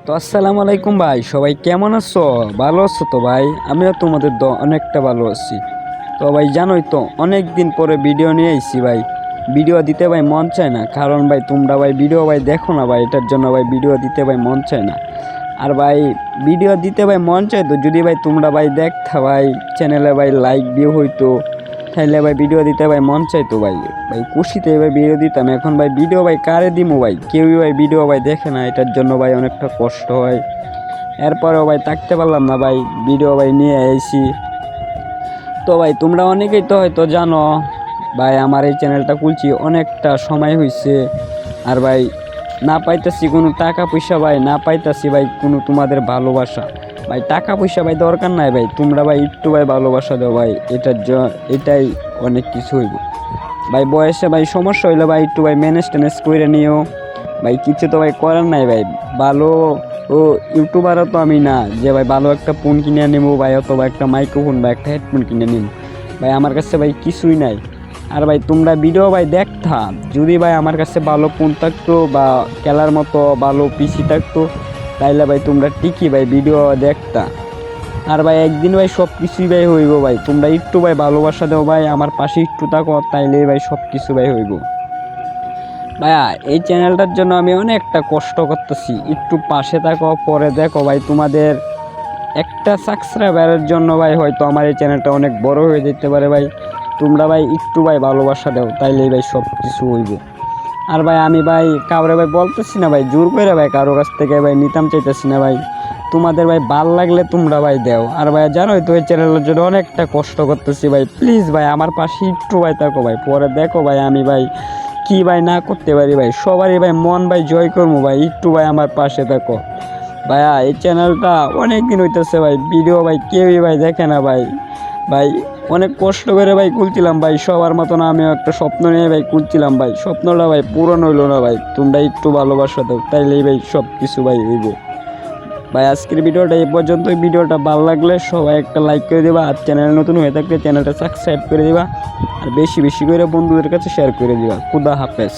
তো আসসালামু আলাইকুম ভাই, সবাই কেমন আছো? ভালো আছো তো ভাই? আমিও তোমাদের অনেকটা ভালো আছি। তো ভাই জানোই তো অনেক দিন পরে ভিডিও নিয়ে আইছি ভাই। ভিডিও দিতে ভাই মন চায় না, কারণ ভাই তোমরা ভাই ভিডিও ভাই দেখো না ভাই, এটার জন্য ভাই ভিডিও দিতে ভাই মন চায় না। আর ভাই ভিডিও দিতে ভাই মন চায় তো যদি ভাই তোমরা ভাই দেখতা ভাই, চ্যানেলে ভাই লাইক ভিউ হইতো, তাইলে ভাই ভিডিও দিতে ভাই মন চাইতো ভাই। ভাই খুশিতে ভাই ভিডিও দিতাম। এখন ভাই ভিডিও ভাই কারে দিমু ভাই, কেউই ভাই ভিডিও ভাই দেখে না, এটার জন্য ভাই অনেকটা কষ্ট হয়। এরপরেও ভাই থাকতে পারলাম না ভাই, ভিডিও ভাই নিয়ে আইছি। তো ভাই তোমরা অনেকেই তো হয়তো জানো ভাই, আমার এই চ্যানেলটা খুলছি অনেকটা সময় হয়েছে। আর ভাই না পাইতাছি কোনো টাকা পয়সা ভাই, না পাইতাছি ভাই কোনো তোমাদের ভালোবাসা। ভাই টাকা পয়সা ভাই দরকার নাই ভাই, তোমরা ভাই একটু ভাই ভালোবাসা দাও ভাই, এটাই অনেক কিছু হইব ভাই। বয়সে ভাই সমস্যা হইলে ভাই একটু ভাই ম্যানেজ ট্যানেজ করে নিও ভাই, কিছু তো ভাই করার নাই ভাই। ভালো ও ইউটিউবারও তো আমি না যে ভাই ভালো একটা ফোন কিনে নেবো ভাই, অথবা একটা মাইক্রোফোন বা একটা হেডফোন কিনে নিব ভাই, আমার কাছে ভাই কিছুই নাই। আর ভাই তোমরা ভিডিও ভাই দেখতা, যদি ভাই আমার কাছে ভালো ফোন থাকতো বা খেলার মতো ভালো পিসি থাকতো, তাইলে ভাই তোমরা ঠিকই ভাই ভিডিও দেখতা। আর ভাই একদিন ভাই সব কিছুই ভাই হইব ভাই, তোমরা একটু ভাই ভালোবাসা দাও ভাই, আমার পাশে একটু থাকো, তাইলেই ভাই সব কিছু ভাই হইব ভাইয়া। এই চ্যানেলটার জন্য আমি অনেকটা কষ্ট করতেছি, একটু পাশে থাকো, পরে দেখো ভাই তোমাদের একটা সাবস্ক্রাইবারের জন্য ভাই হয়তো আমার এই চ্যানেলটা অনেক বড় হয়ে যেতে পারে ভাই। তোমরা ভাই একটু ভাই ভালোবাসা দাও, তাইলেই ভাই সব কিছু হইব। আর ভাই আমি ভাই কাউরে ভাই বলতেছি না ভাই জোর করে ভাই, কারো কাছ থেকে ভাই নিতাম চাইতেছি না ভাই, তোমাদের ভাই ভাল লাগলে তোমরা ভাই দেও। আর ভাই জানোই তো এই চ্যানেলের জন্য অনেকটা কষ্ট করতেছি ভাই, প্লিজ ভাই আমার পাশে একটু ভাই থাকো ভাই, পরে দেখো ভাই আমি ভাই কি ভাই না করতে পারি ভাই, সবারই ভাই মন ভাই জয় করবো ভাই, একটু ভাই আমার পাশে থাকো ভাইয়া। এই চ্যানেলটা অনেক দিন হইতেছে ভাই, ভিডিও ভাই কেউই ভাই দেখে না ভাই। ভাই অনেক কষ্ট করে ভাই খুলছিলাম ভাই, সবার মতন আমিও একটা স্বপ্ন নিয়ে ভাই খুলছিলাম ভাই, স্বপ্নটা ভাই পূরণ হইলো না ভাই, তোমরা একটু ভালোবাসা দাও, তাইলেই ভাই সব কিছু ভাই হইব ভাই। আজকের ভিডিওটা এই পর্যন্তই, ভিডিওটা ভালো লাগলে সবাই একটা লাইক করে দিবা, আর চ্যানেল নতুন হয়ে থাকলে চ্যানেলটা সাবস্ক্রাইব করে দিবা, আর বেশি বেশি করে বন্ধুদের কাছে শেয়ার করে দিবা। খুদা হাফেজ।